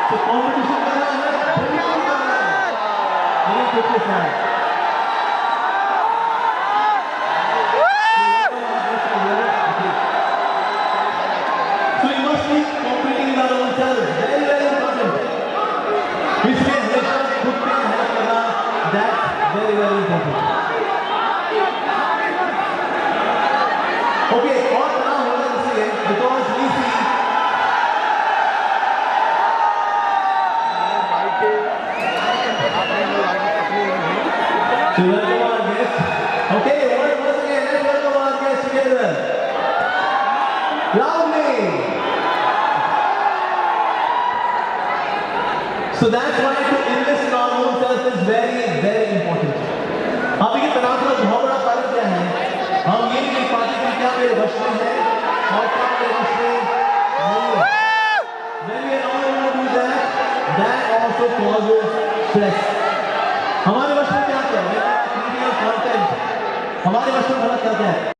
तो कंपटीशन करना है, बिल्कुल करना है, ये कितने साल so you must be competing in our own self, very very important. इसलिए हमेशा खुद पे मेहनत करना, that's very very important. Okay, और ना होगा इसलिए because we see so welcome our guest. Okay, once again let's welcome our guest together. Loudly. So that's why to invest in our own self is very very important. अब ये तनाव का बहुत बड़ा कारण क्या है? हम ये नहीं पाते कि क्या मेरे वश में है और क्या मेरे वश में नहीं है. When we are not able to do that, that also causes stress. हमारे वश में क्या है? Critical content. हमारे वश में गलत क्या है?